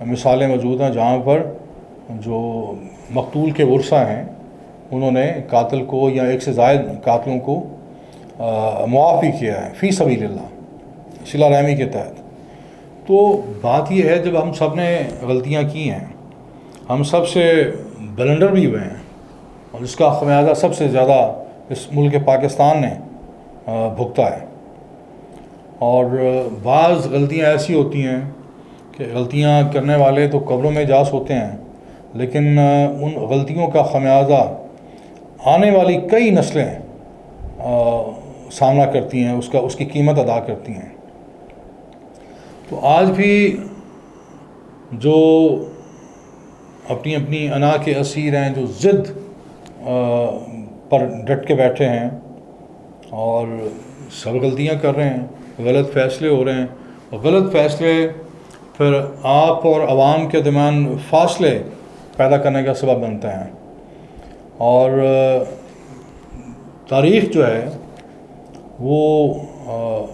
مثالیں موجود ہیں جہاں پر جو مقتول کے ورثہ ہیں انہوں نے قاتل کو یا ایک سے زائد قاتلوں کو معاف بھی کیا ہے فی سبیل اللہ، صلہ رحمی کے تحت۔ تو بات یہ ہے جب ہم سب نے غلطیاں کی ہیں، ہم سب سے بلنڈر بھی ہوئے ہیں، اور اس کا خمیازہ سب سے زیادہ اس ملک پاکستان نے بھگتا ہے، اور بعض غلطیاں ایسی ہوتی ہیں کہ غلطیاں کرنے والے تو قبروں میں جا سوتے ہیں، لیکن ان غلطیوں کا خمیازہ آنے والی کئی نسلیں سامنا کرتی ہیں، اس کی قیمت ادا کرتی ہیں۔ تو آج بھی جو اپنی اپنی انا کے اسیر ہیں، جو ضد پر ڈٹ کے بیٹھے ہیں اور سب غلطیاں کر رہے ہیں، غلط فیصلے ہو رہے ہیں، اور غلط فیصلے پھر آپ اور عوام کے درمیان فاصلے پیدا کرنے کا سبب بنتے ہیں، اور تاریخ جو ہے وہ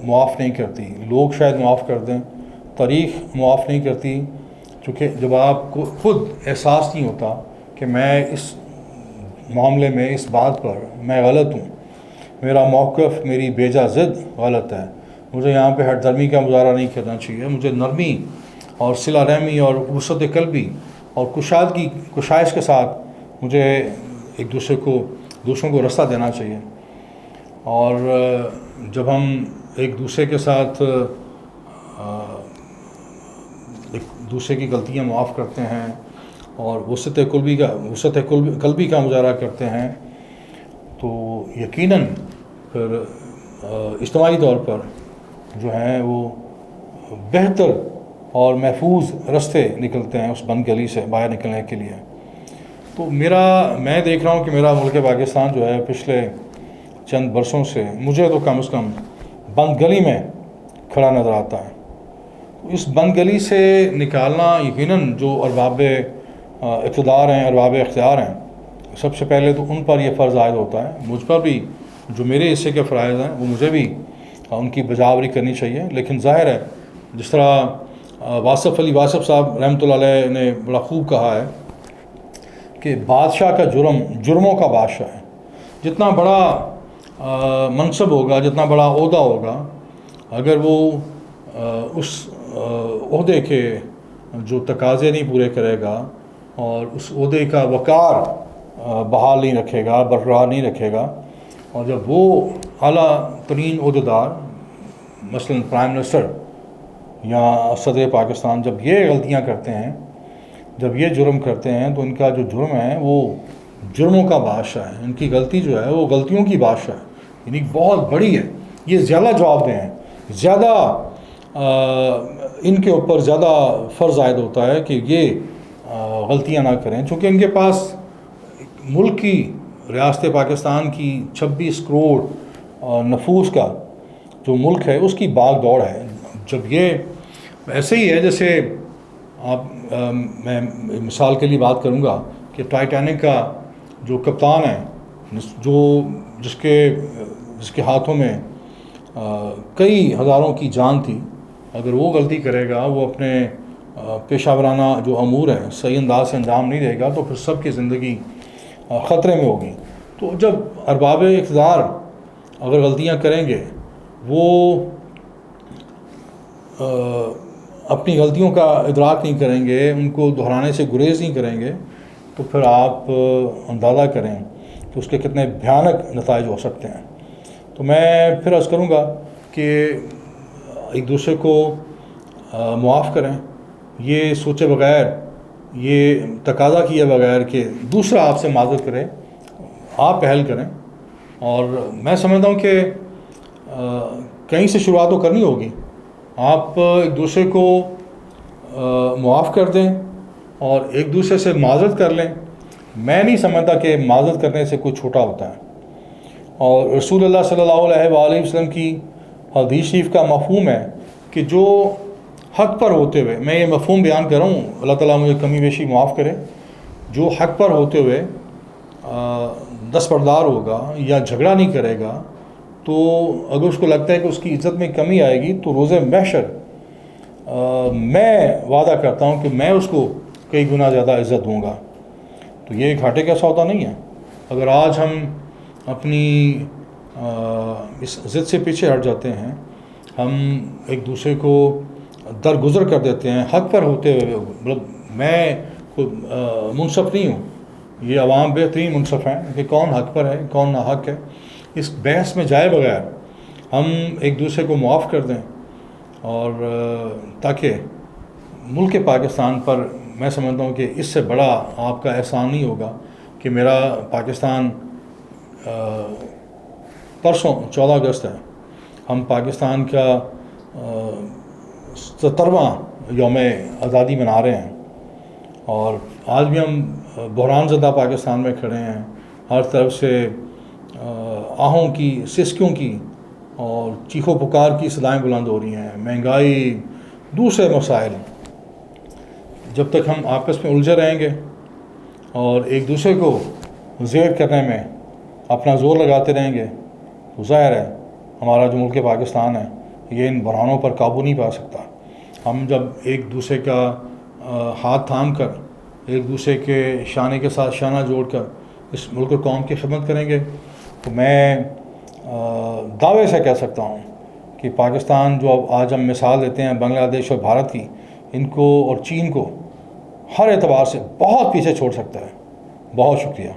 معاف نہیں کرتی۔ لوگ شاید معاف کر دیں، تاریخ معاف نہیں کرتی، چونکہ جب آپ کو خود احساس نہیں ہوتا کہ میں اس معاملے میں، اس بات پر میں غلط ہوں، میرا موقف، میری بیجا ضد غلط ہے، مجھے یہاں پہ ہٹ درمی کا مظاہرہ نہیں کرنا چاہیے، مجھے نرمی اور صلہ رحمی اور وسعت قلبی اور کشائش کے ساتھ مجھے ایک دوسروں کو رستہ دینا چاہیے۔ اور جب ہم ایک دوسرے کے ساتھ ایک دوسرے کی غلطیاں معاف کرتے ہیں اور وسعت قلبی کا مظاہرہ کرتے ہیں، تو یقیناً پھر اجتماعی طور پر جو ہیں وہ بہتر اور محفوظ رستے نکلتے ہیں اس بند گلی سے باہر نکلنے کے لیے۔ تو میں دیکھ رہا ہوں کہ میرا ملک پاکستان جو ہے پچھلے چند برسوں سے مجھے تو کم از کم بند گلی میں کھڑا نظر آتا ہے۔ اس بند گلی سے نکالنا یقیناً جو ارباب اقتدار ہیں، ارباب اختیار ہیں، سب سے پہلے تو ان پر یہ فرض عائد ہوتا ہے، مجھ پر بھی جو میرے حصے کے فرائض ہیں وہ مجھے بھی ان کی بجاوری کرنی چاہیے۔ لیکن ظاہر ہے جس طرح واصف علی واصف صاحب رحمۃ اللہ علیہ نے بڑا خوب کہا ہے کہ بادشاہ کا جرموں کا بادشاہ ہے۔ جتنا بڑا منصب ہوگا، جتنا بڑا عہدہ ہوگا، اگر وہ اس عہدے کے جو تقاضے نہیں پورے کرے گا اور اس عہدے کا وقار بحال نہیں رکھے گا، برقرار نہیں رکھے گا، اور جب وہ اعلیٰ ترین عہدیدار مثلاً پرائم منسٹر یا صدر پاکستان جب یہ غلطیاں کرتے ہیں، جب یہ جرم کرتے ہیں، تو ان کا جو جرم ہے وہ جرموں کا بادشاہ ہے، ان کی غلطی جو ہے وہ غلطیوں کی بادشاہ ہے، یعنی بہت بڑی ہے، یہ زیادہ جواب دہ ہیں، زیادہ ان کے اوپر زیادہ فرض عائد ہوتا ہے کہ یہ غلطیاں نہ کریں، چونکہ ان کے پاس ملک کی، ریاست پاکستان کی 26 کروڑ نفوس کا جو ملک ہے اس کی باغ دوڑ ہے۔ جب یہ ایسے ہی ہے جیسے میں مثال کے لیے بات کروں گا کہ ٹائٹینک کا جو کپتان ہے، جس کے ہاتھوں میں کئی ہزاروں کی جان تھی، اگر وہ غلطی کرے گا، وہ اپنے پیشہ ورانہ جو امور ہیں صحیح انداز سے انجام نہیں دے گا، تو پھر سب کی زندگی خطرے میں ہوگی۔ تو جب ارباب اقتدار اگر غلطیاں کریں گے، وہ اپنی غلطیوں کا ادراک نہیں کریں گے، ان کو دہرانے سے گریز نہیں کریں گے، تو پھر آپ اندازہ کریں کہ اس کے کتنے بھیانک نتائج ہو سکتے ہیں۔ تو میں پھر عرض کروں گا کہ ایک دوسرے کو معاف کریں، یہ سوچے بغیر، یہ تقاضا کیے بغیر کہ دوسرا آپ سے معذرت کرے، آپ پہل کریں۔ اور میں سمجھتا ہوں کہ کہیں سے شروعات تو کرنی ہوگی، آپ ایک دوسرے کو معاف کر دیں اور ایک دوسرے سے معذرت کر لیں۔ میں نہیں سمجھتا کہ معذرت کرنے سے کوئی چھوٹا ہوتا ہے، اور رسول اللہ صلی اللہ علیہ وآلہ وسلم کی حدیث شریف کا مفہوم ہے کہ جو حق پر ہوتے ہوئے، میں یہ مفہوم بیان کر رہا ہوں، اللہ تعالیٰ مجھے کمی بیشی معاف کرے، جو حق پر ہوتے ہوئے دستبردار ہوگا یا جھگڑا نہیں کرے گا، تو اگر اس کو لگتا ہے کہ اس کی عزت میں کمی آئے گی، تو روز محشر میں وعدہ کرتا ہوں کہ میں اس کو کئی گنا زیادہ عزت دوں گا. تو یہ گھاٹے کا سودا نہیں ہے. اگر آج ہم اپنی اس ضد سے پیچھے ہٹ جاتے ہیں، ہم ایک دوسرے کو درگزر کر دیتے ہیں حق پر ہوتے ہوئے، مطلب میں کوئی منصف نہیں ہوں، یہ عوام بہترین منصف ہیں کہ کون حق پر ہے کون ناحق ہے. اس بحث میں جائے بغیر ہم ایک دوسرے کو معاف کر دیں، اور تاکہ ملک پاکستان پر میں سمجھتا ہوں کہ اس سے بڑا آپ کا احسان نہیں ہوگا کہ میرا پاکستان پرسوں 14 اگست ہے، ہم پاکستان کا 70واں یوم آزادی منا رہے ہیں، اور آج بھی ہم بحران زدہ پاکستان میں کھڑے ہیں. ہر طرف سے آہوں کی، سسکیوں کی اور چیخو پکار کی صدائیں بلند ہو رہی ہیں، مہنگائی، دوسرے مسائل. جب تک ہم آپس میں الجھے رہیں گے اور ایک دوسرے کو زیر کرنے میں اپنا زور لگاتے رہیں گے تو ظاہر ہے ہمارا جو ملک پاکستان ہے یہ ان بحرانوں پر قابو نہیں پا سکتا. ہم جب ایک دوسرے کا ہاتھ تھام کر، ایک دوسرے کے شانے کے ساتھ شانہ جوڑ کر اس ملک و قوم کی خدمت کریں گے تو میں دعوے سے کہہ سکتا ہوں کہ پاکستان جو اب آج ہم مثال دیتے ہیں بنگلہ دیش اور بھارت کی، ان کو اور چین کو ہر اعتبار سے بہت پیچھے چھوڑ سکتا ہے. بہت شکریہ.